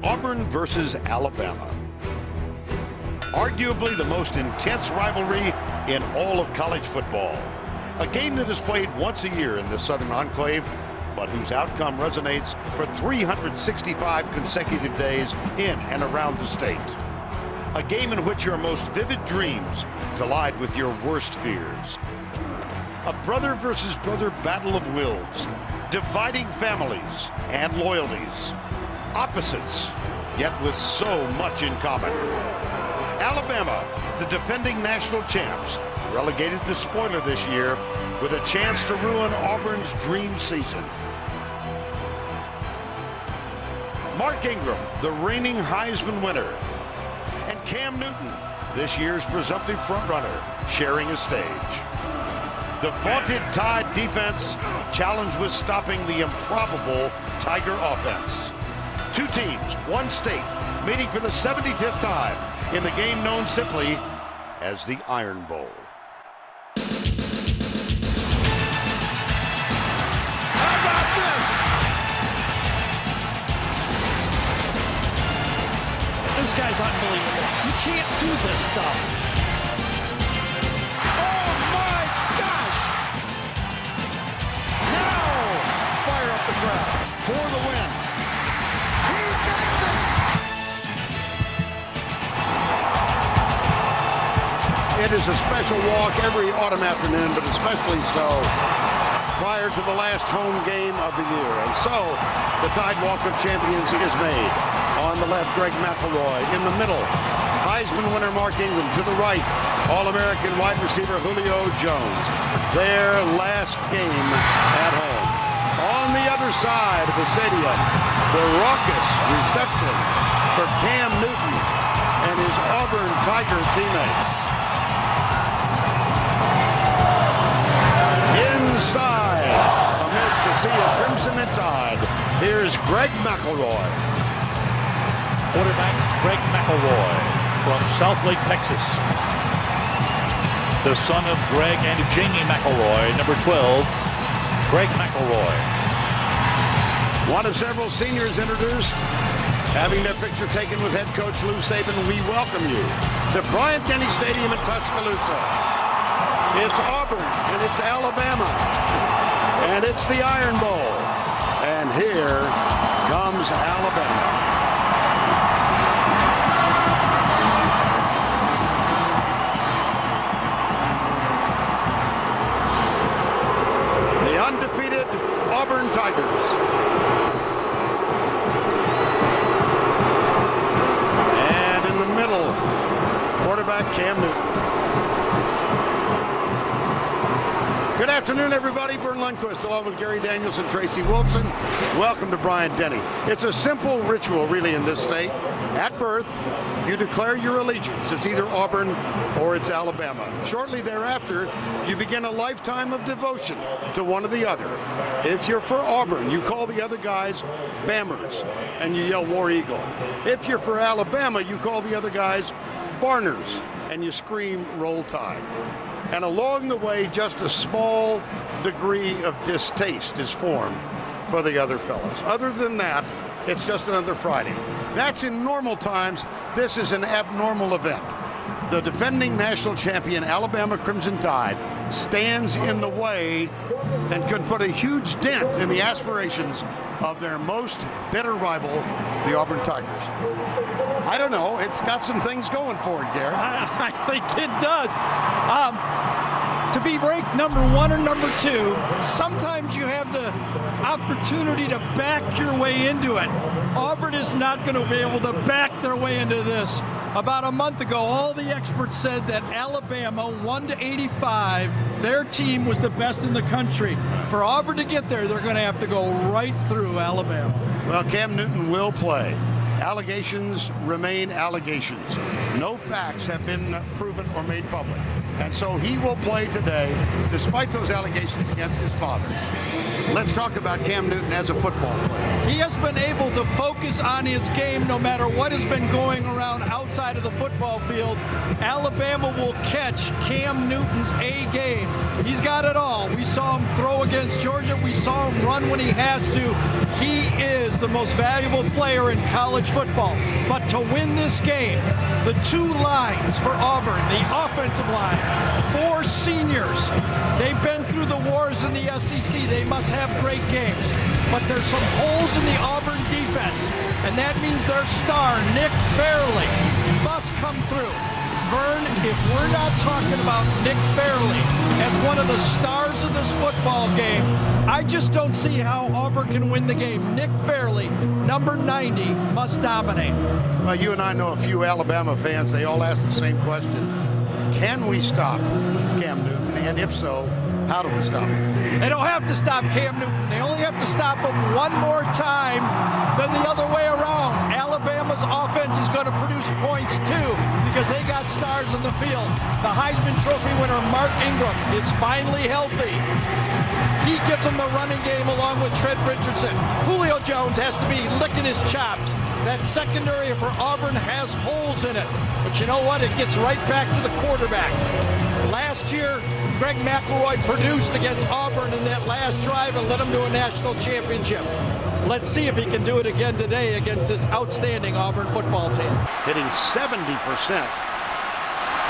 Auburn versus Alabama. Arguably the most intense rivalry in all of college football. A game that is played once a year in the Southern Enclave, but whose outcome resonates for 365 consecutive days in and around the state. A game in which your most vivid dreams collide with your worst fears. A brother versus brother battle of wills, dividing families and loyalties. Opposites, yet with so much in common. Alabama, the defending national champs, relegated to spoiler this year with a chance to ruin Auburn's dream season. Mark Ingram, the reigning Heisman winner, and Cam Newton, this year's presumptive frontrunner, sharing a stage. The vaunted Tide defense challenged with stopping the improbable Tiger offense. Two teams, one state, meeting for the 75th time in the game known simply as the Iron Bowl. How about this? This guy's unbelievable. You can't do this stuff. Oh my gosh! Now, fire up the crowd for the win. He nailed it! It is a special walk every autumn afternoon, but especially so prior to the last home game of the year. And so, the Tide Walk of Champions is made. On the left, Greg McElroy. In the middle, Heisman winner Mark Ingram. To the right, All-American wide receiver Julio Jones. Their last game at home. On the other side of the stadium, the raucous reception for Cam Newton and his Auburn Tiger teammates. Inside, amidst the sea of crimson and tide, here's Greg McElroy. Quarterback Greg McElroy from Southlake, Texas. The son of Greg and Jamie McElroy, number 12, Greg McElroy. One of several seniors introduced, having their picture taken with head coach Lou Saban. We welcome you to Bryant-Denny Stadium in Tuscaloosa. It's Auburn, and it's Alabama, and it's the Iron Bowl. And here comes Alabama. The undefeated Auburn Tigers. And in the middle, quarterback Cam Newton. Good afternoon, everybody. Vern Lundquist, along with Gary Daniels and Tracy Wolfson. Welcome to Bryant-Denny. It's a simple ritual, really, in this state. At birth, you declare your allegiance. It's either Auburn or it's Alabama. Shortly thereafter, you begin a lifetime of devotion to one or the other. If you're for Auburn, you call the other guys Bammers, and you yell War Eagle. If you're for Alabama, you call the other guys Barners, and you scream Roll Tide. And along the way, just a small degree of distaste is formed for the other fellows. Other than that, it's just another Friday. That's in normal times. This is an abnormal event. The defending national champion, Alabama Crimson Tide, stands in the way and can put a huge dent in the aspirations of their most bitter rival, the Auburn Tigers. I don't know. It's got some things going for it, Gary. I think it does. To be ranked number 1 or number 2, sometimes you have the opportunity to back your way into it. Auburn is not going to be able to back their way into this. About a month ago, all the experts said that Alabama, 1-85, their team was the best in the country. For Auburn to get there, they're going to have to go right through Alabama. Well, Cam Newton will play. Allegations remain allegations. No facts have been proven or made public. And so he will play today, despite those allegations against his father. Let's talk about Cam Newton as a football player. He has been able to focus on his game no matter what has been going around outside of the football field. Alabama will catch Cam Newton's A game. He's got it all. We saw him throw against Georgia. We saw him run when he has to. He is the most valuable player in college football. But to win this game, the two lines for Auburn, the offensive line, 4 seniors. They've been through the wars in the SEC. They must have great games. But there's some holes in the Auburn defense, and that means their star, Nick Fairley, must come through. Vern, if we're not talking about Nick Fairley as one of the stars of this football game, I just don't see how Auburn can win the game. Nick Fairley, number 90, must dominate. Well, you and I know a few Alabama fans. They all ask the same question. Can we stop Cam Newton? And if so, how do we stop him? They don't have to stop Cam Newton. They only have to stop him one more time than the other way around. Alabama's offense is going to produce points too because they got stars on the field. The Heisman Trophy winner, Mark Ingram, is finally healthy. He gives them the running game along with Trent Richardson. Julio Jones has to be licking his chops. That secondary for Auburn has holes in it. But you know what? It gets right back to the quarterback. Last year, Greg McElroy produced against Auburn in that last drive and led them to a national championship. Let's see if he can do it again today against this outstanding Auburn football team. Hitting 70%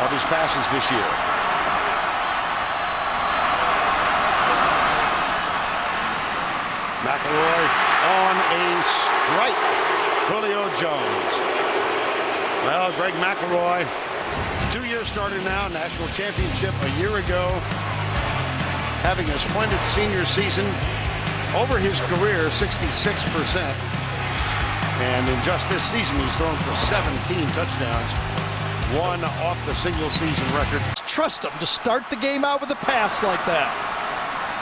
of his passes this year. McElroy on a strike. Julio Jones. Well, Greg McElroy, 2-year starter now, national championship a year ago, having a splendid senior season. Over his career, 66%. And in just this season, he's thrown for 17 touchdowns, one off the single season record. Trust him to start the game out with a pass like that.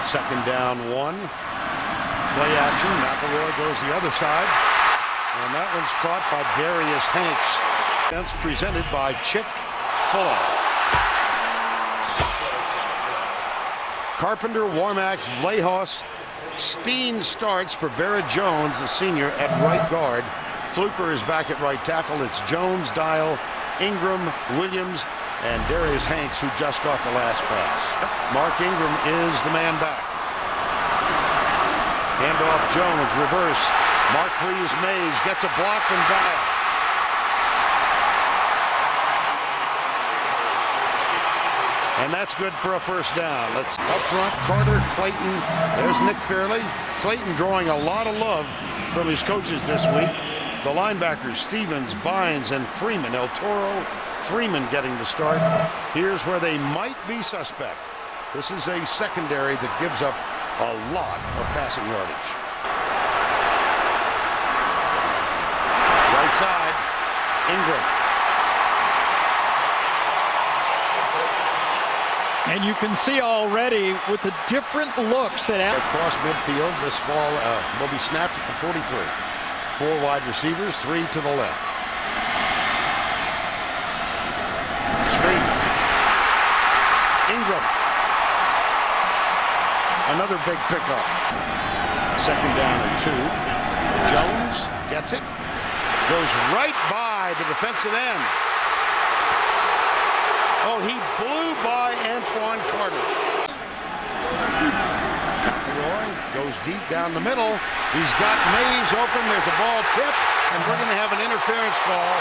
2nd down, 1. Play action. McElroy goes the other side. And that one's caught by Darius Hanks. That's presented by Chick-fil-A. Carpenter, Warmack, Lehos. Steen starts for Barrett Jones, the senior, at right guard. Fluker is back at right tackle. It's Jones, Dial, Ingram, Williams, and Darius Hanks, who just got the last pass. Mark Ingram is the man back. Handoff Jones, reverse. Mark frees Mays, gets a block from Dial. And that's good for a first down. Let's up front, Carter, Clayton. There's Nick Fairley. Clayton drawing a lot of love from his coaches this week. The linebackers, Stevens, Bynes, and Freeman. El Toro, Freeman getting the start. Here's where they might be suspect. This is a secondary that gives up a lot of passing yardage. Right side, Ingram. And you can see already with the different looks that across midfield, this ball will be snapped at the 43. 4 wide receivers, 3 to the left. Screen. Ingram. Another big pickup. 2nd down and 2. Jones gets it. Goes right by the defensive end. Oh, he blew by Antoine Carter. McElroy goes deep down the middle. He's got Mays open. There's a ball tip, and we're going to have an interference call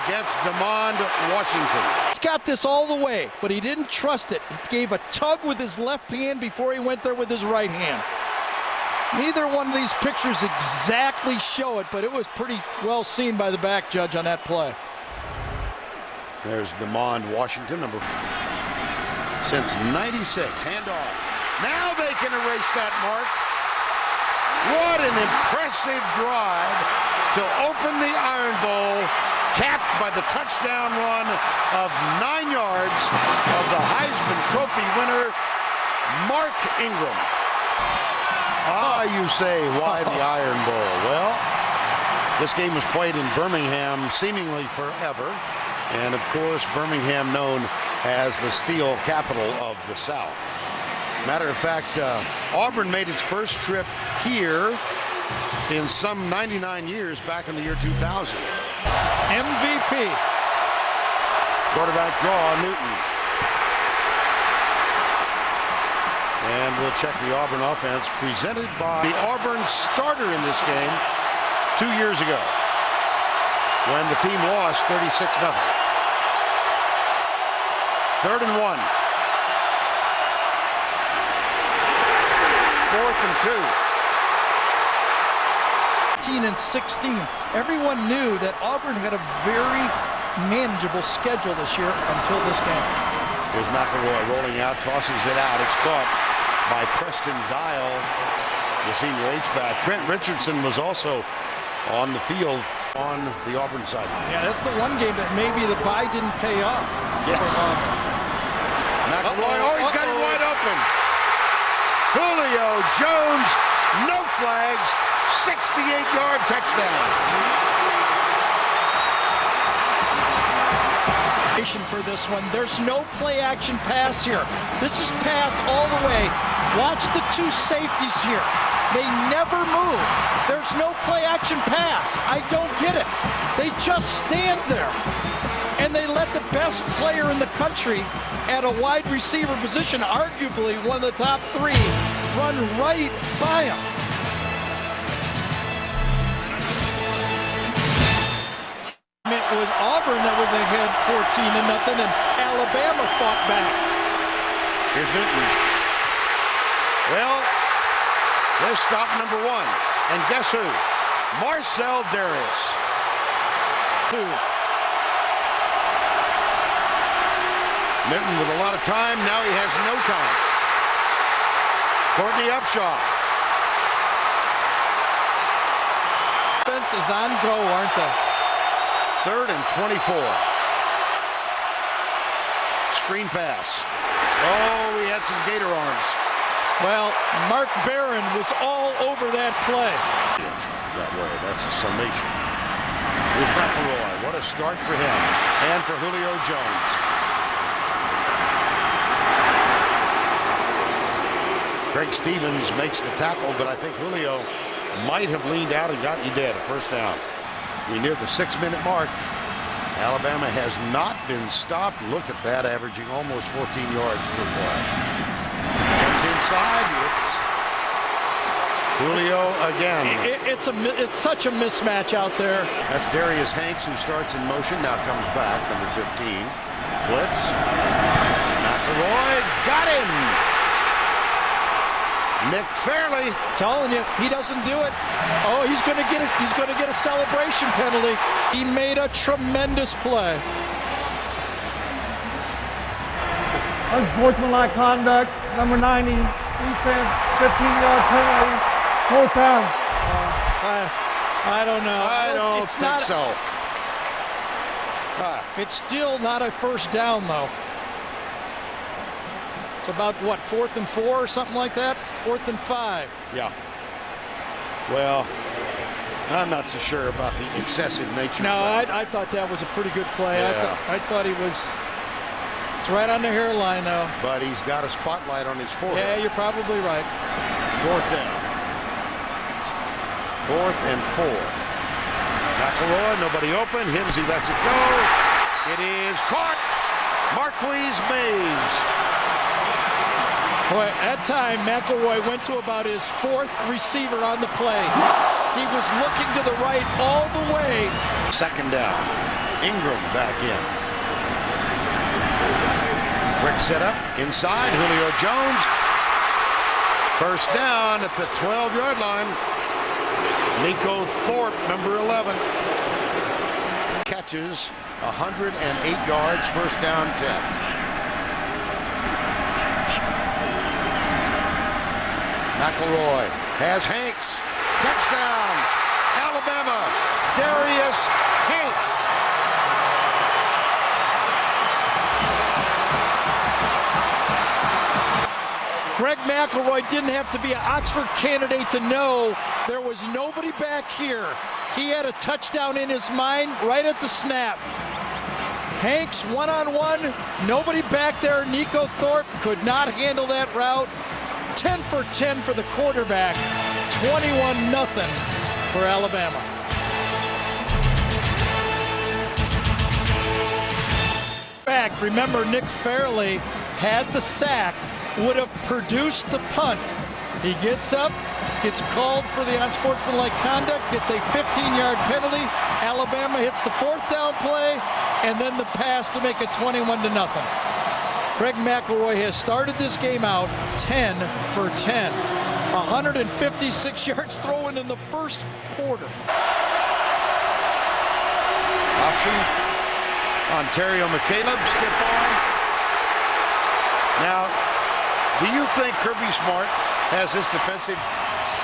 against DeMond Washington. He's got this all the way, but he didn't trust it. He gave a tug with his left hand before he went there with his right hand. Neither one of these pictures exactly show it, but it was pretty well seen by the back judge on that play. There's DeMond Washington, since '96. Handoff. Now they can erase that mark. What an impressive drive to open the Iron Bowl, capped by the touchdown run of 9 yards of the Heisman Trophy winner, Mark Ingram. You say, why the Iron Bowl? Well, this game was played in Birmingham seemingly forever. And of course, Birmingham known as the steel capital of the South. Matter of fact, Auburn made its first trip here in some 99 years back in the year 2000. MVP. Quarterback draw, Newton. And we'll check the Auburn offense presented by the Auburn starter in this game 2 years ago when the team lost 36-0. 3rd and 1. 4th and 2. 18 and 16. Everyone knew that Auburn had a very manageable schedule this year until this game. Here's McElroy rolling out, tosses it out. It's caught by Preston Dial, the senior H-back. Trent Richardson was also on the field on the Auburn side. Yeah, that's the one game that maybe the bye didn't pay off. Yes. McElroy, he's got him wide open. Julio Jones, no flags, 68-yard touchdown. For this one, there's no play action pass here. This is pass all the way. Watch the two safeties here. They never move. There's no play action pass. I don't get it. They just stand there. And they let the best player in the country at a wide receiver position, arguably one of the top 3, run right by him. It was Auburn that was ahead 14-0, and Alabama fought back. Here's Newton. Well, there's stop number 1. And guess who? Marcel Darius. Newton with a lot of time. Now he has no time. Courtney Upshaw. Defense is on go, aren't they? 3rd and 24. Screen pass. Oh, he had some gator arms. Well, Mark Barron was all over that play. That way, that's a summation. Here's McElroy. What a start for him. And for Julio Jones. Craig Stevens makes the tackle, but I think Julio might have leaned out and got you dead. A first down. We near the 6-minute mark. Alabama has not been stopped. Look at that, averaging almost 14 yards per play. Comes inside. It's Julio again. It's such a mismatch out there. That's Darius Hanks, who starts in motion, now comes back, number 15. Blitz. McElroy got him. Nick Fairley. Telling you, he doesn't do it. Oh, he's going to get it. He's going to get a celebration penalty. He made a tremendous play. Unsportsmanlike conduct, number 90, defense, 15-yard penalty, 4th down. I don't know. I don't think so. It's still not a first down, though. It's about, what, 4th and 4 or something like that? 4th and 5. Yeah. Well, I'm not so sure about the excessive nature. No, I thought that was a pretty good play. Yeah. I thought he was. It's right on the hairline, though. But he's got a spotlight on his forehead. Yeah, you're probably right. 4th down. 4th and 4. McElroy, nobody open. Himsey lets it go. It is caught. Marquise Mays. Boy, at time, McElroy went to about his 4th receiver on the play. He was looking to the right all the way. 2nd down. Ingram back in. Quick setup inside. Julio Jones. First down at the 12-yard line. Nico Thorpe, number 11. Catches 108 yards. First down 10. McElroy has Hanks. Touchdown, Alabama. Darius Hanks. Greg McElroy didn't have to be an Oxford candidate to know there was nobody back here. He had a touchdown in his mind right at the snap. Hanks one-on-one, nobody back there. Nico Thorpe could not handle that route. 10 for 10 for the quarterback, 21-0 for Alabama. Back, remember Nick Fairley had the sack, would have produced the punt. He gets up, gets called for the unsportsmanlike conduct, gets a 15-yard penalty. Alabama hits the fourth down play, and then the pass to make it 21-0. Greg McElroy has started this game out 10 for 10. 156 yards thrown in the first quarter. Option. Ontario McCaleb, stiff arm. Now, do you think Kirby Smart has his defensive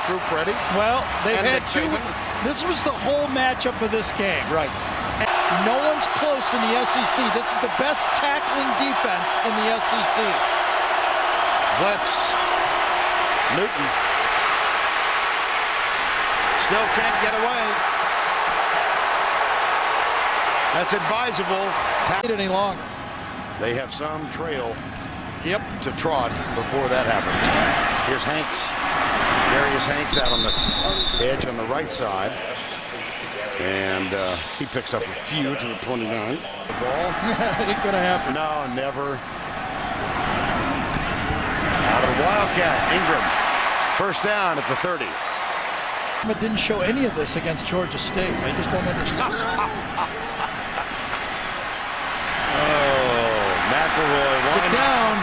group ready? Well, they've And had Nick two. Saban? This was the whole matchup of this game. Right. No one's close in the SEC. This is the best tackling defense in the SEC. Blitz. Newton. Still can't get away. That's advisable. Not any longer. They have some trail Yep. to trot before that happens. Here's Hanks. Darius Hanks out on the edge on the right side. And he picks up a few to the 29. The ball. Ain't gonna happen. No, never. Out of the Wildcat. Ingram. First down at the 30. But didn't show any of this against Georgia State. I just don't understand. Oh, McElroy Get winds down.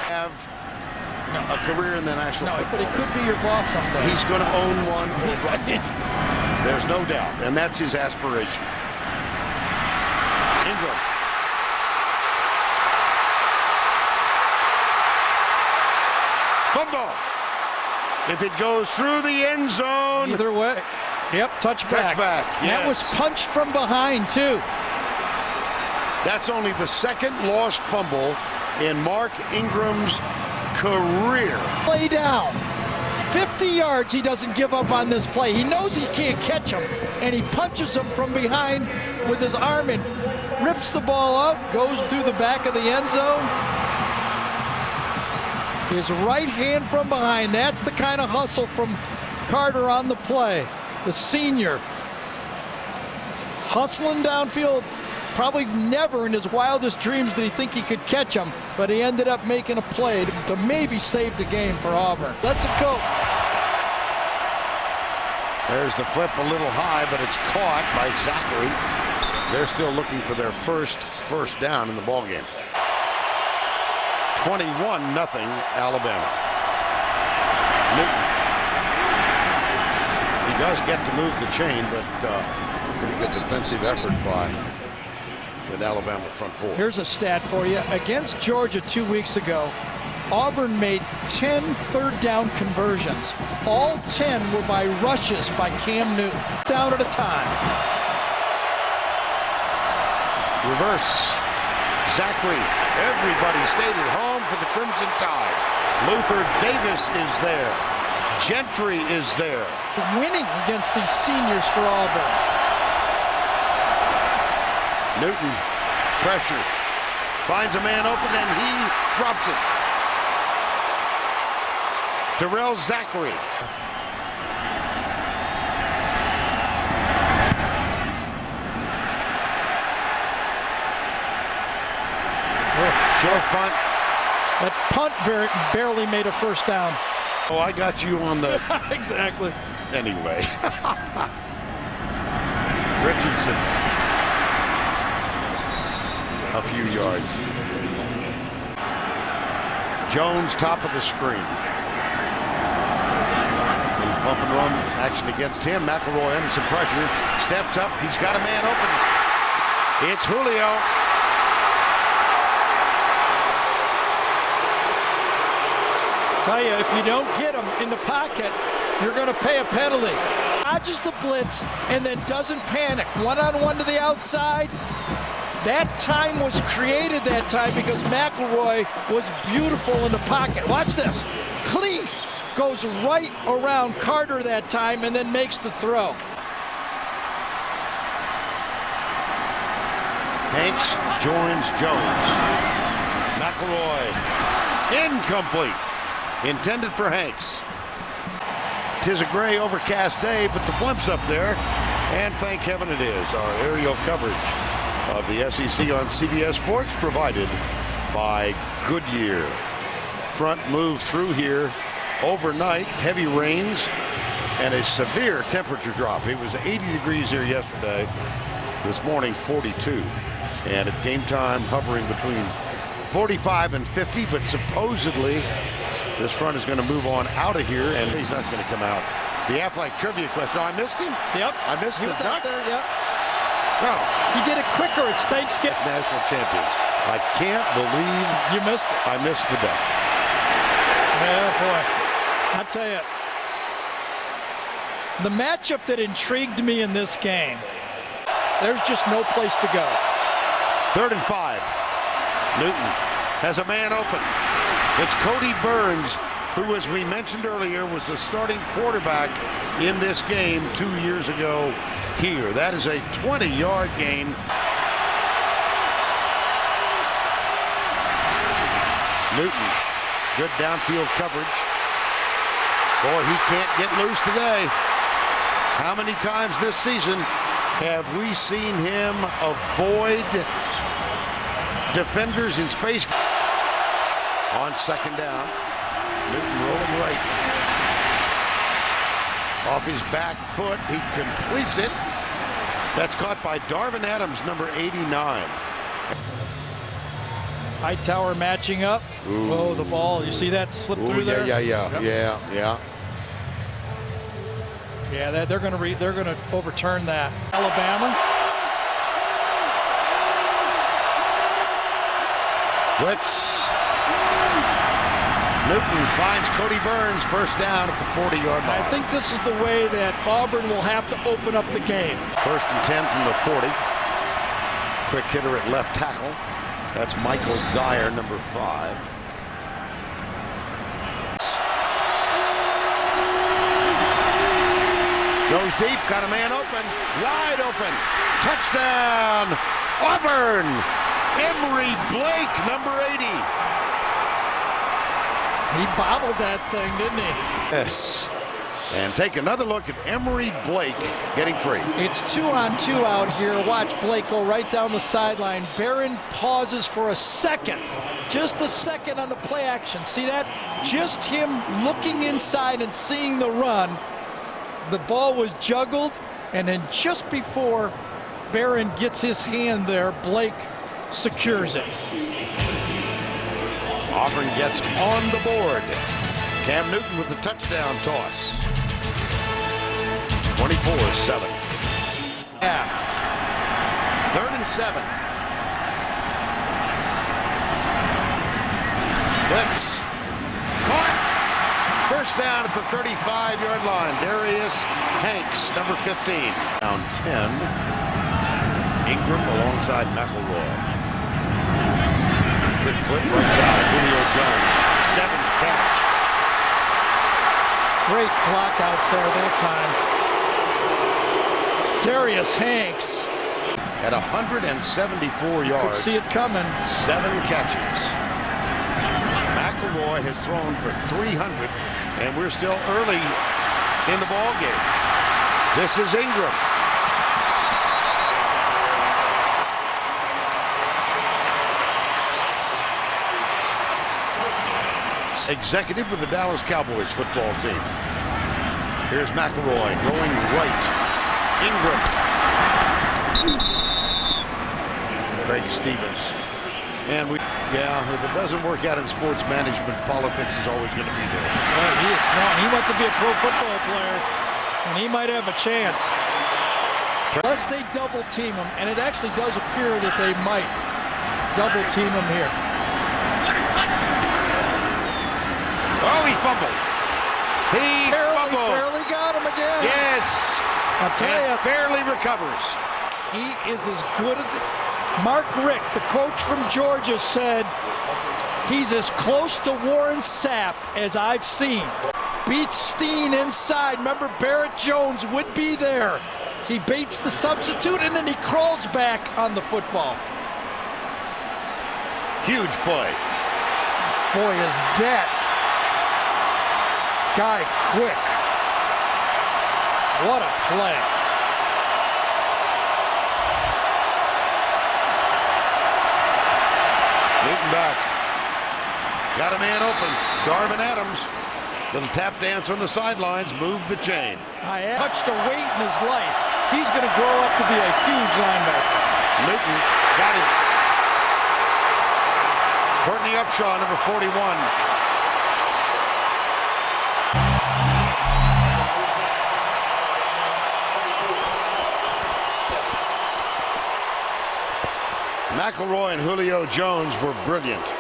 have a career in the National No, Football but he could be your boss someday. He's going to own one. There's no doubt, and that's his aspiration. Ingram. Fumble. If it goes through the end zone. Either way. Yep, touchback. Touchback, And that was yes. punched from behind, too. That's only the second lost fumble in Mark Ingram's career. Play down. 50 yards he doesn't give up on this play. He knows he can't catch him, and he punches him from behind with his arm and rips the ball out, goes through the back of the end zone. His right hand from behind. That's the kind of hustle from Carter on the play. The senior. Hustling downfield. Probably never in his wildest dreams did he think he could catch him, but he ended up making a play to maybe save the game for Auburn. Let's it go. There's the flip a little high, but it's caught by Zachary. They're still looking for their first down in the ballgame. 21-0 Alabama. Newton. He does get to move the chain, but pretty good defensive effort by the Alabama front four. Here's a stat for you. Against Georgia 2 weeks ago, Auburn made 10 third down conversions. All 10 were by rushes by Cam Newton. Down at a time. Reverse. Zachary. Everybody stayed at home for the Crimson Tide. Luther Davis is there. Gentry is there. Winning against these seniors for Auburn. Newton, pressure, finds a man open and he drops it. Terrell Zachary. Short punt. That punt barely made a first down. Oh, I got you on the... Exactly. Anyway. Richardson. A few yards. Jones, top of the screen. Bump and run action against him. McElroy under some pressure. Steps up. He's got a man open. It's Julio. Tell you, if you don't get him in the pocket, you're going to pay a penalty. Dodges the blitz and then doesn't panic. One-on-one to the outside. That time was created that time because McElroy was beautiful in the pocket. Watch this. Clean. Goes right around Carter that time and then makes the throw. Hanks joins Jones. McElroy, incomplete. Intended for Hanks. 'Tis a gray, overcast day, but the blimp's up there. And thank heaven it is. Our aerial coverage of the SEC on CBS Sports provided by Goodyear. Front moves through here overnight. Heavy rains and a severe temperature drop. It was 80 degrees here yesterday. This morning, 42. And at game time, hovering between 45 and 50. But supposedly, this front is going to move on out of here, and he's not going to come out. The Affleck trivia question. Oh, I missed him? Yep. I missed he the was duck? out there, yep. No. He did it quicker. It's Thanksgiving. National champions. I can't believe You missed it. I missed the duck. Oh, boy. I tell you, the matchup that intrigued me in this game, there's just no place to go. 3rd and 5. Newton has a man open. It's Cody Burns, who, as we mentioned earlier, was the starting quarterback in this game 2 years ago here. That is a 20-yard gain. Newton, good downfield coverage. Boy, he can't get loose today. How many times this season have we seen him avoid defenders in space? On 2nd down, Newton rolling right. Off his back foot, he completes it. That's caught by Darvin Adams, number 89. Hightower matching up. Ooh. Oh, the ball. You see that slip Ooh, through there? Yeah. Yeah, they're going to overturn that. Alabama. Blitz. Newton finds Cody Burns, 1st down at the 40-yard line. I think this is the way that Auburn will have to open up the game. 1st and 10 from the 40. Quick hitter at left tackle. That's Michael Dyer, number 5. Goes deep, got a man open, wide open. Touchdown, Auburn. Emory Blake, number 80. He bobbled that thing, didn't he? Yes. And take another look at Emory Blake getting free. It's 2-on-2 out here. Watch Blake go right down the sideline. Barron pauses for a second. Just a second on the play action. See that? Just him looking inside and seeing the run. The ball was juggled, and then just before Barron gets his hand there, Blake secures it. Auburn gets on the board. Cam Newton with the touchdown toss. 24-7. Yeah. 3rd and 7. Blitz. Caught. 1st down at the 35-yard line. Darius Hanks, number 15. Down 10. Ingram alongside McElroy. Quick flip right side. Julio Jones. 7th catch. Great block outs there that time. Darius Hanks. At 174 yards. Could see it coming. 7 catches. McElroy has thrown for 300, and we're still early in the ball game. This is Ingram. Executive with the Dallas Cowboys football team. Here's McElroy going right. Ingram. Craig Stevens. And if it doesn't work out in sports management, politics is always going to be there. Well, he is thrown. He wants to be a pro football player, and he might have a chance. Unless they double team him, and it actually does appear that they might double team him here. Oh, he fumbled. He fumbled. Barely got him again. Yes. I'll tell you. Fairly recovers. He is as good as Mark Richt, the coach from Georgia, said he's as close to Warren Sapp as I've seen. Beats Steen inside. Remember, Barrett Jones would be there. He beats the substitute, and then he crawls back on the football. Huge play. Boy, is that guy quick. What a play. Newton back. Got a man open. Darvin Adams. Little tap dance on the sidelines. Move the chain. I touched a weight in his life. He's going to grow up to be a huge linebacker. Newton got him. Courtney Upshaw, number 41. McElroy and Julio Jones were brilliant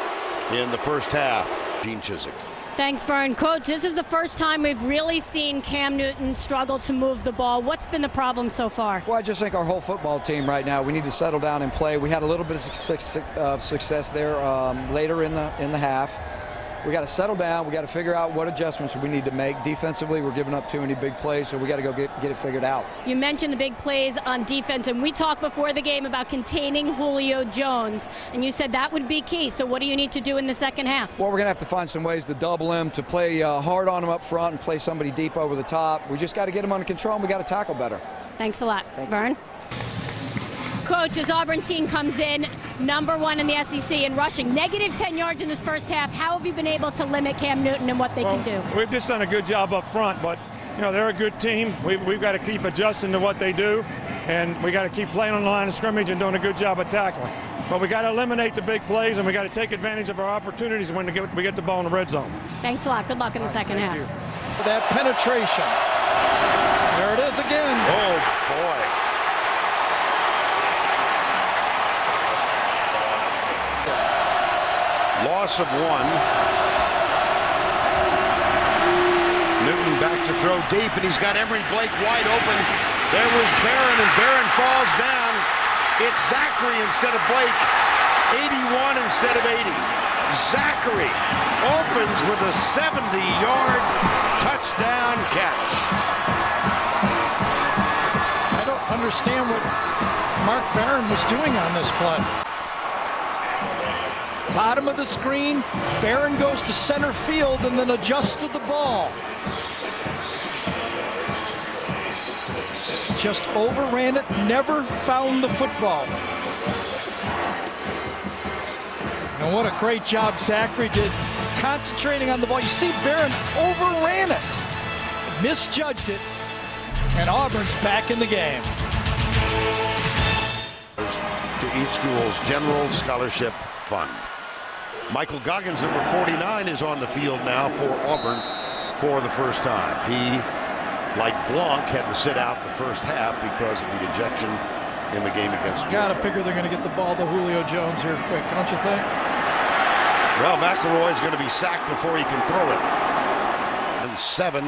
in the first half. Gene Chizik. Thanks, Vern. Coach, this is the first time we've really seen Cam Newton struggle to move the ball. What's been the problem so far? Well, I just think our whole football team right now, we need to settle down and play. We had a little bit of success there later in the half. We got to settle down. We got to figure out what adjustments we need to make. Defensively, we're giving up too many big plays, so we got to go get it figured out. You mentioned the big plays on defense, and we talked before the game about containing Julio Jones, and you said that would be key. So what do you need to do in the second half? Well, we're going to have to find some ways to double him, to play hard on him up front and play somebody deep over the top. We just got to get him under control, and we got to tackle better. Thanks a lot. Thank you. Vern? Coach, as Auburn team comes in, #1 in the SEC in rushing, negative 10 yards in this first half. How have you been able to limit Cam Newton and what they can do? We've just done a good job up front, but they're a good team. We've got to keep adjusting to what they do, and we got to keep playing on the line of scrimmage and doing a good job of tackling. But we got to eliminate the big plays, and we got to take advantage of our opportunities when we get the ball in the red zone. Thanks a lot. Good luck in the second half. You. That penetration. There it is again. Oh, boy. Loss of 1. Newton back to throw deep, and he's got Emory Blake wide open. There was Barron, and Barron falls down. It's Zachary instead of Blake. 81 instead of 80. Zachary opens with a 70-yard touchdown catch. I don't understand what Mark Barron was doing on this play. Bottom of the screen, Barron goes to center field and then adjusted the ball. Just overran it, never found the football. And what a great job Zachary did concentrating on the ball. You see Barron overran it, misjudged it, and Auburn's back in the game. To each school's General Scholarship Fund. Michael Goggins, number 49, is on the field now for Auburn for the first time. He, like Blanc, had to sit out the first half because of the ejection in the game against Georgia. Gotta figure they're gonna get the ball to Julio Jones here quick, don't you think? Well, McElroy is going to be sacked before he can throw it. And 7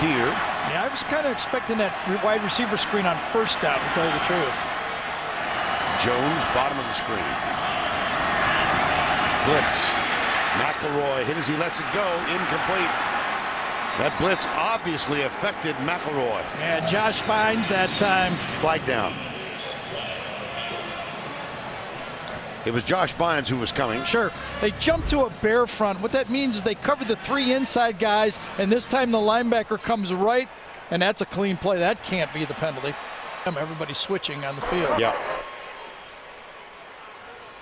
here. Yeah, I was kind of expecting that wide receiver screen on first down, to tell you the truth. Jones, bottom of the screen. Blitz. McElroy hit as he lets it go. Incomplete. That blitz obviously affected McElroy. Yeah, Josh Bynes that time. Flag down. It was Josh Bynes who was coming. Sure. They jumped to a bare front. What that means is they covered the 3 inside guys, and this time the linebacker comes right, and that's a clean play. That can't be the penalty. Everybody's switching on the field. Yeah.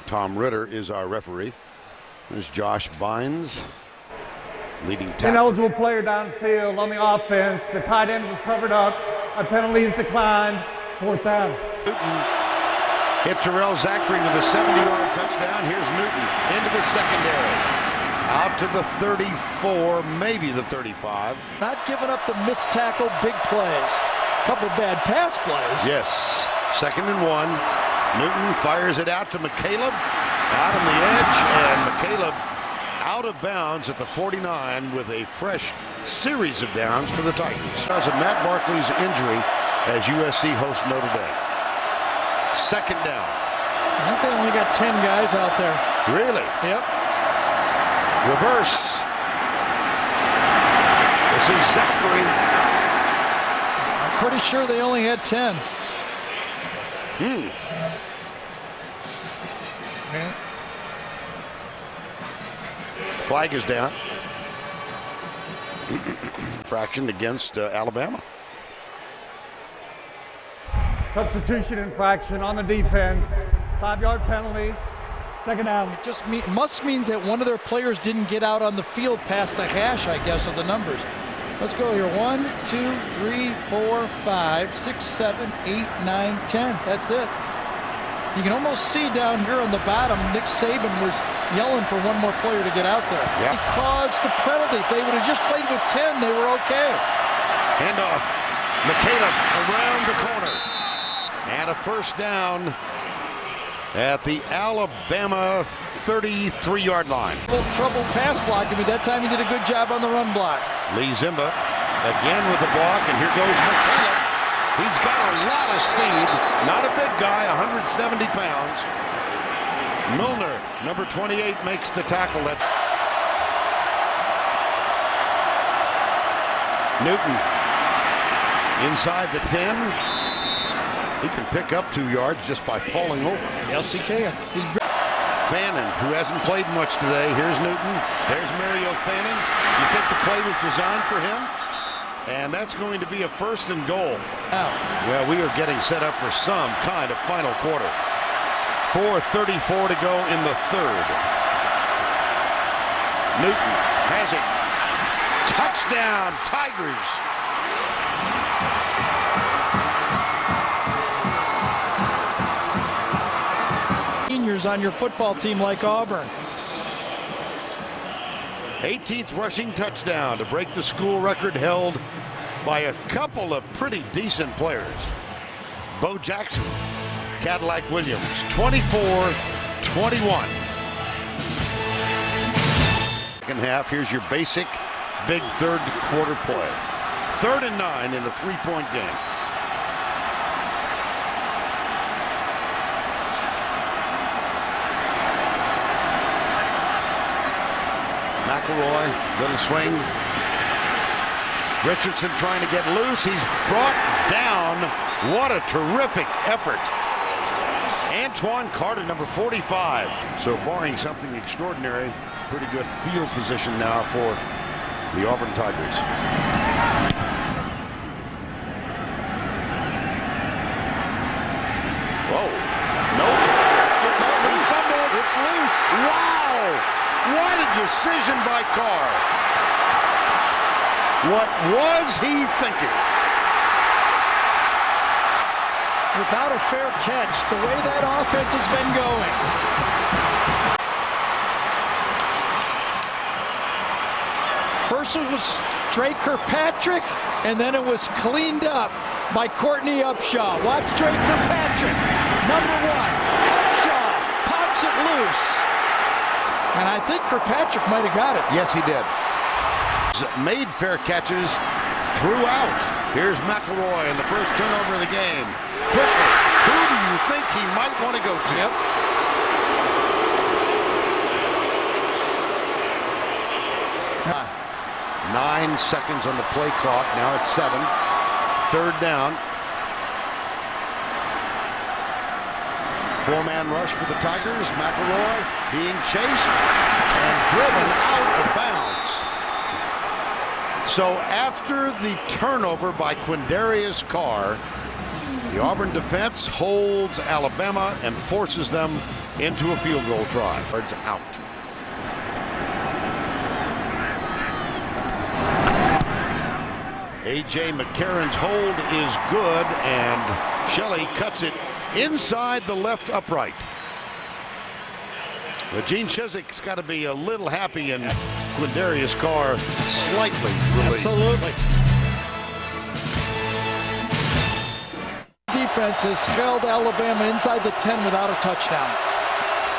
Tom Ritter is our referee. There's Josh Bynes, leading tackle. Ineligible player downfield on the offense. The tight end was covered up. A penalty is declined. 4th down. Newton hit Terrell Zachary with a 70-yard touchdown. Here's Newton into the secondary. Out to the 34, maybe the 35. Not giving up the missed tackle, big plays. Couple bad pass plays. Yes. 2nd and 1. Newton fires it out to McCaleb. Out on the edge, and McCaleb out of bounds at the 49 with a fresh series of downs for the Titans. Because of Matt Barkley's injury as USC hosts Notre Dame. 2nd down. I think they only got 10 guys out there. Really? Yep. Reverse. This is Zachary. I'm pretty sure they only had 10. Yeah. Flag is down. Infraction against Alabama. Substitution infraction on the defense. 5-yard penalty. Second down. It just must means that one of their players didn't get out on the field past the hash, I guess, of the numbers. Let's go here. 1, 2, 3, 4, 5, 6, 7, 8, 9, 10. That's it. You can almost see down here on the bottom, Nick Saban was yelling for one more player to get out there. Yep. He caused the penalty. If they would have just played with 10, they were okay. Handoff. McCaleb around the corner. And a first down at the Alabama 33-yard line. A little trouble pass blocking, but that time he did a good job on the run block. Lee Zimba again with the block, and here goes McCaleb. He's got a lot of speed. Not a big guy, 170 pounds. Milner, number 28, makes the tackle. That's Newton inside the 10. He can pick up 2 yards just by falling over. Yes, he can. Fannin, who hasn't played much today. Here's Newton. There's Mario Fannin. You think the play was designed for him? And that's going to be a 1st and goal. Well, we are getting set up for some kind of final quarter. 4:34 to go in the 3rd. Newton has it. Touchdown, Tigers. Seniors on your football team like Auburn. 18th rushing touchdown to break the school record held by a couple of pretty decent players. Bo Jackson, Cadillac Williams, 24-21. Second half, here's your basic big 3rd quarter play. 3rd and 9 in a 3-point game. McElroy, little swing. Richardson trying to get loose. He's brought down. What a terrific effort. Antoine Carter, number 45. So barring something extraordinary, pretty good field position now for the Auburn Tigers. Whoa. No. It's loose. Wow. What a decision by Carr. What was he thinking? Without a fair catch, the way that offense has been going. First it was Drake Kirkpatrick, and then it was cleaned up by Courtney Upshaw. Watch Drake Kirkpatrick, number 1. Upshaw pops it loose. And I think Kirkpatrick might have got it. Yes, he did. Made fair catches throughout. Here's McElroy in the first turnover of the game. Quickly, who do you think he might want to go to? Yep. Huh. 9 seconds on the play clock. Now it's 7. 3rd down. 4-man rush for the Tigers. McElroy being chased and driven out of bounds. So after the turnover by Quindarius Carr, the Auburn defense holds Alabama and forces them into a field goal try. It's out. A.J. McCarron's hold is good, and Shelley cuts it inside the left upright. But Gene Chizik's got to be a little happy, and Quindarius Carr slightly relieved. Absolutely. Defense has held Alabama inside the 10 without a touchdown.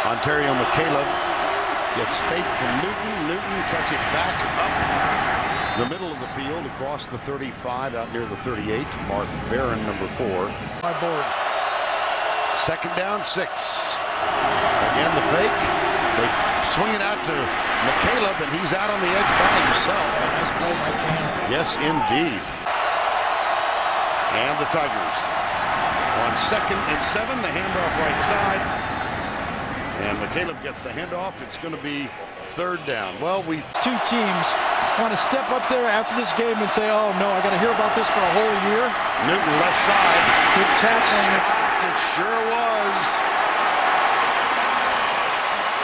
Ontario McCaleb gets spake from Newton. Newton cuts it back up the middle of the field across the 35 out near the 38. Mark Barron, number 4. My board. 2nd down, 6. Again, the fake. They swing it out to McCaleb, and he's out on the edge by himself. Nice play by Cam. Yes, indeed. And the Tigers on 2nd and 7. The handoff right side. And McCaleb gets the handoff. It's going to be third down. Well, Two teams want to step up there after this game and say, oh no, I got to hear about this for a whole year. Newton left side. Good tackling. It sure was.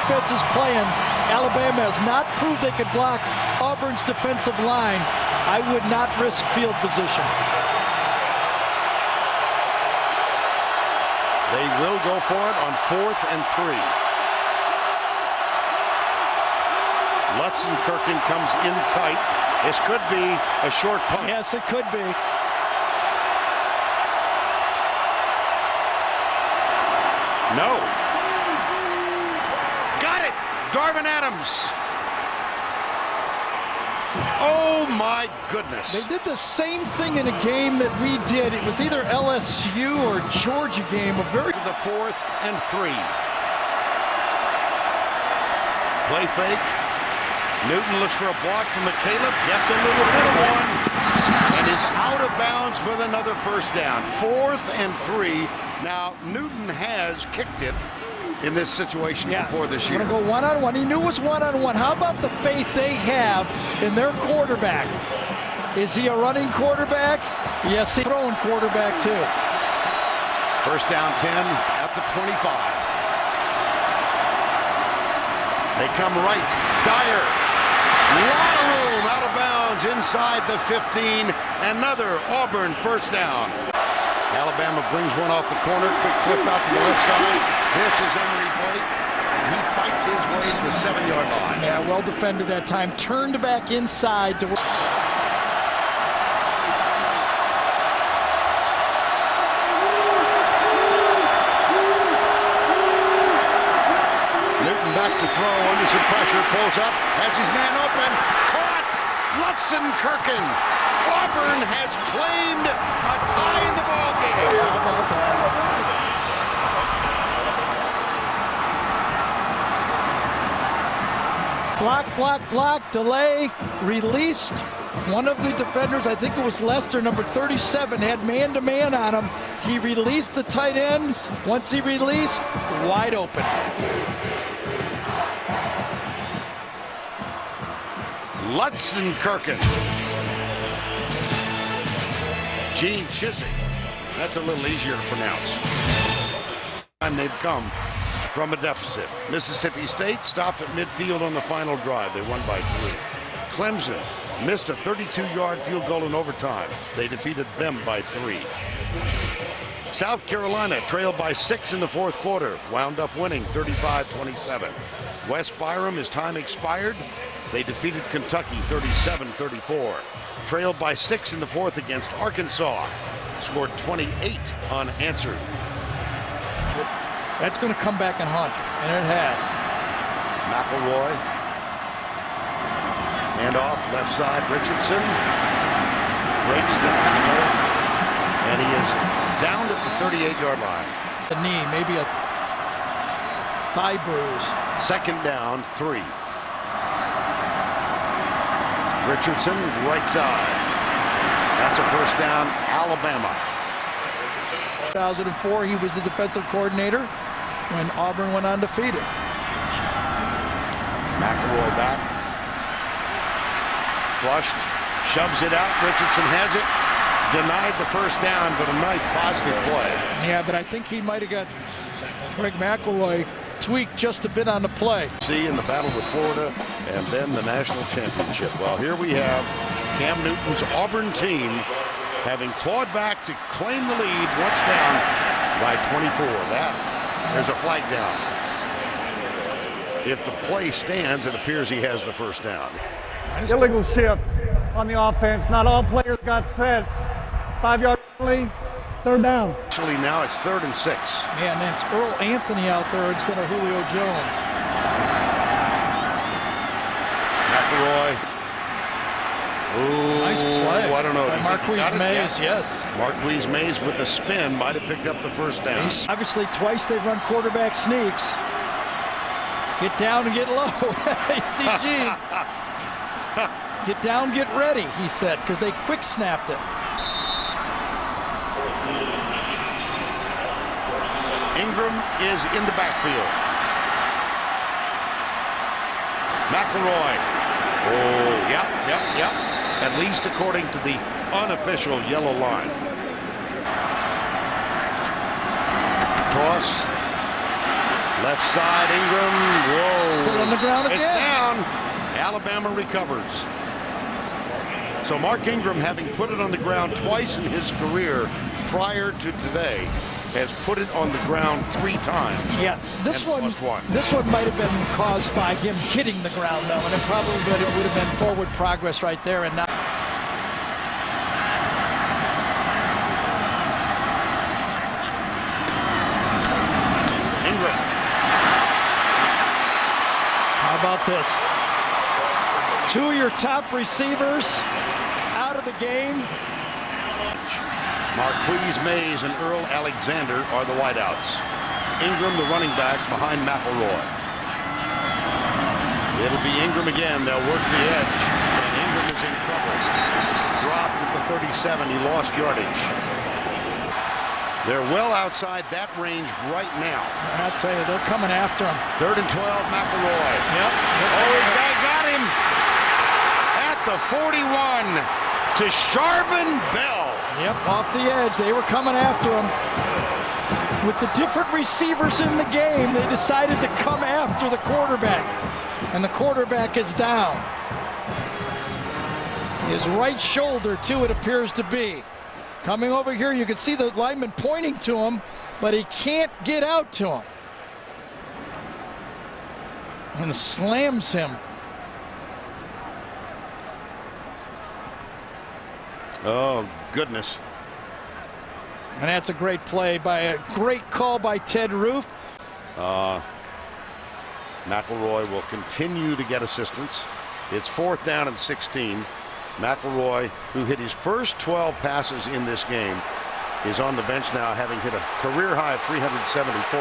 Defense is playing. Alabama has not proved they could block Auburn's defensive line. I would not risk field position. They will go for it on 4th and 3. Lutzenkirchen comes in tight. This could be a short punt. Yes, it could be. No. Got it! Darvin Adams. Oh my goodness. They did the same thing in a game that we did. It was either LSU or Georgia game. A very To the 4th and 3. Play fake. Newton looks for a block to McCaleb, gets a little bit of one, and is out of bounds with another first down. 4th and 3. Now, Newton has kicked it in this situation before this year. Going to go one-on-one. He knew it was one-on-one. How about the faith they have in their quarterback? Is he a running quarterback? Yes, he's a throwing quarterback too. First down 10 at the 25. They come right. Dyer. A lot of room out of bounds inside the 15. Another Auburn first down. Alabama brings one off the corner. Quick flip out to the left side. This is Emery Blake. And he fights his way to the 7-yard line. Yeah, well defended that time. Turned back inside to... Newton back to throw under some pressure. Pulls up. Has his man open. Caught. Lutzenkirchen. Auburn has claimed a tie in the ball game. Block, block, block, delay, released. One of the defenders, I think it was Lester, number 37, had man-to-man on him. He released the tight end. Once he released, wide open. Lutzenkirchen. Gene Chiswick. That's a little easier to pronounce. And they've come from a deficit. Mississippi State stopped at midfield on the final drive. They won by 3. Clemson missed a 32-yard field goal in overtime. They defeated them by 3. South Carolina trailed by 6 in the 4th quarter. Wound up winning 35-27. West Byram, his time expired. They defeated Kentucky 37-34. Trailed by 6 in the 4th against Arkansas. Scored 28 unanswered. That's going to come back and haunt you, and it has. McElroy. Handoff, left side, Richardson. Breaks the tackle. And he is down at the 38-yard line. The knee, maybe a thigh bruise. Second down, 3. Richardson, right side. That's a first down, Alabama. 2004, he was the defensive coordinator when Auburn went undefeated. McElroy back. Flushed, shoves it out. Richardson has it. Denied the first down, but a nice positive play. Yeah, but I think he might have got Greg McElroy tweaked just a bit on the play. See in the battle with Florida and then the national championship. Well, here we have Cam Newton's Auburn team having clawed back to claim the lead once down by 24. There's a flag down. If the play stands, it appears he has the first down. Illegal shift on the offense. Not all players got set. 5-yard penalty, third down. Actually, now it's 3rd and 6. Yeah, and it's Earl Anthony out there instead of Julio Jones. McElroy. Ooh, Nice play. I don't know. By Marquise Mays, yes. Marquise Mays with the spin might have picked up the first down. Obviously, twice they've run quarterback sneaks. Get down and get low. You see Gene. Get down, get ready, he said, because they quick snapped it. Ingram is in the backfield. McElroy. Oh, yep. At least according to the unofficial yellow line. Toss. Left side, Ingram. Whoa. Put it on the ground It's again. down. Alabama recovers. So Mark Ingram, having put it on the ground twice in his career prior to today, has put it on the ground 3 times. Yeah, this and one lost one. might have been caused by him hitting the ground, though, and it probably would have been forward progress right there, and not. Ingram. How about this? 2 of your top receivers out of the game. Marquise Mays and Earl Alexander are the wideouts. Ingram, the running back, behind McElroy. It'll be Ingram again. They'll work the edge. And Ingram is in trouble. Dropped at the 37. He lost yardage. They're well outside that range right now. I'll tell you, they're coming after him. 3rd and 12, McElroy. Yep. Oh, he got him at the 41 to Sharvin Bell. Yep, off the edge. They were coming after him. With the different receivers in the game, they decided to come after the quarterback. And the quarterback is down. His right shoulder, too, it appears to be. Coming over here, you can see the lineman pointing to him, but he can't get out to him. And slams him. Oh, goodness. And that's a great play by a great call by Ted Roof. McElroy will continue to get assistance. It's 4th down and 16. McElroy, who hit his first 12 passes in this game, is on the bench now, having hit a career high of 374.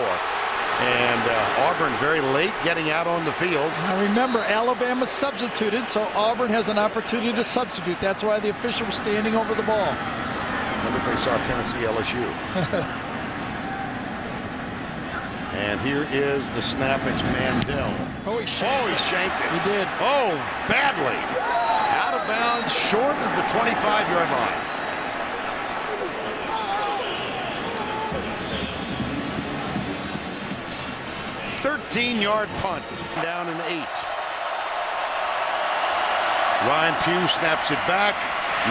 And Auburn very late getting out on the field. Now remember, Alabama substituted, so Auburn has an opportunity to substitute. That's why the official was standing over the ball. Remember if they saw Tennessee LSU. And here is the snap. It's Mandel. Oh, he shanked it. He did. Oh, badly. Out of bounds, short of the 25-yard line. Thirteen-yard punt, down and 8. Ryan Pugh snaps it back.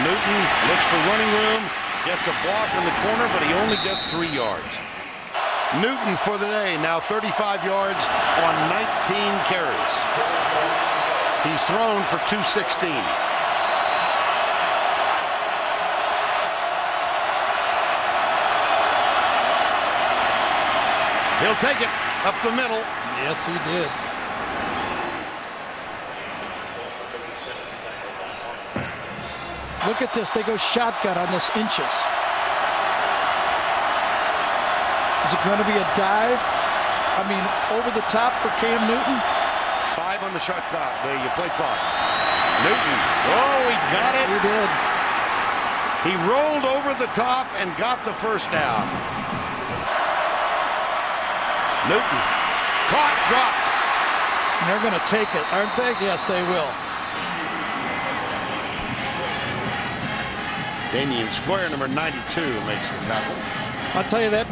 Newton looks for running room, gets a block in the corner, but he only gets 3 yards. Newton for the day, now 35 yards on 19 carries. He's thrown for 216. He'll take it up the middle. Yes, he did. Look at this. They go shotgun on this inches. Is it going to be a dive? I mean, over the top for Cam Newton? 5 on the shot clock, the play clock. Newton. Oh, he got it. He did. He rolled over the top and got the first down. Newton. Caught, dropped. They're going to take it, aren't they? Yes, they will. Damian Square, number 92, makes the tackle. I'll tell you that.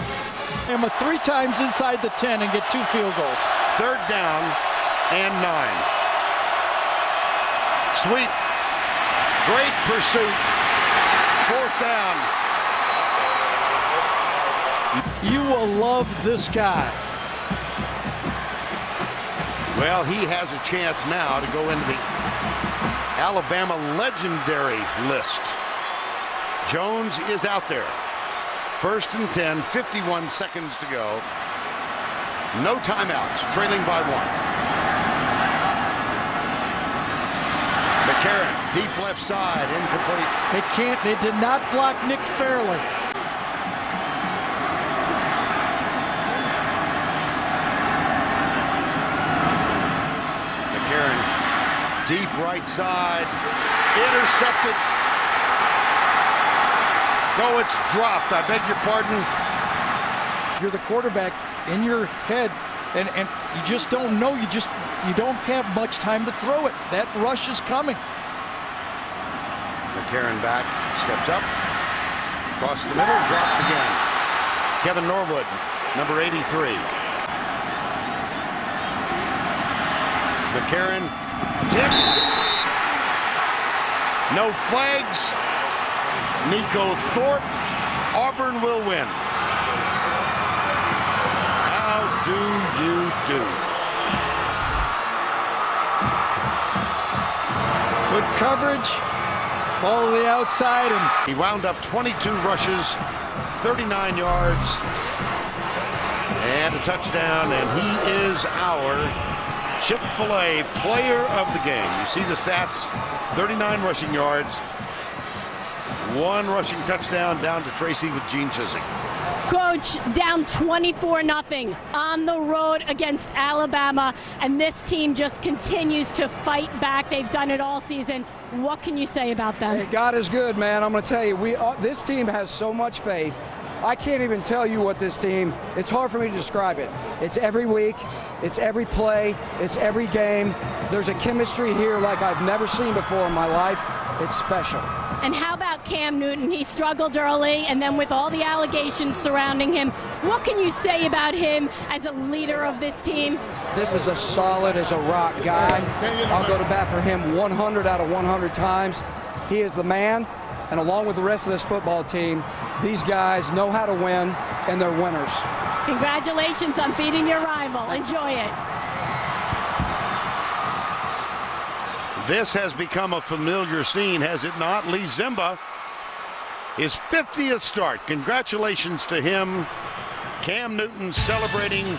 And with 3 times inside the 10 and get 2 field goals. 3rd down and 9. Sweep. Great pursuit. 4th down. You will love this guy. Well, he has a chance now to go into the Alabama legendary list. Jones is out there. 1st and 10, 51 seconds to go. No timeouts, trailing by 1. McCarron, deep left side, incomplete. They did not block Nick Fairley. McCarron, deep right side, intercepted. No, it's dropped. I beg your pardon. You're the quarterback in your head, and you just don't know. You just you don't have much time to throw it. That rush is coming. McCarron back, steps up, across the middle, dropped again. Kevin Norwood, number 83. McCarron tipped. No flags. Nico Thorpe. Auburn will win. How do you do? Good coverage. Ball to the outside, and He wound up 22 rushes, 39 yards, and a touchdown, and he is our Chick-fil-A player of the game. You see the stats, 39 rushing yards, 1 rushing touchdown down to Tracy with Gene Chiswick. Coach, down 24-0 on the road against Alabama, and this team just continues to fight back. They've done it all season. What can you say about them? Hey, God is good, man. I'm going to tell you, this team has so much faith. I can't even tell you what this team, it's hard for me to describe it. It's every week, it's every play, it's every game. There's a chemistry here like I've never seen before in my life. It's special. And how about Cam Newton? He struggled early, and then with all the allegations surrounding him, what can you say about him as a leader of this team? This is a solid as a rock guy. I'll go to bat for him 100 out of 100 times. He is the man, and along with the rest of this football team, these guys know how to win, and they're winners. Congratulations on beating your rival. Enjoy it. This has become a familiar scene, has it not? Lee Zimba, his 50th start. Congratulations to him. Cam Newton celebrating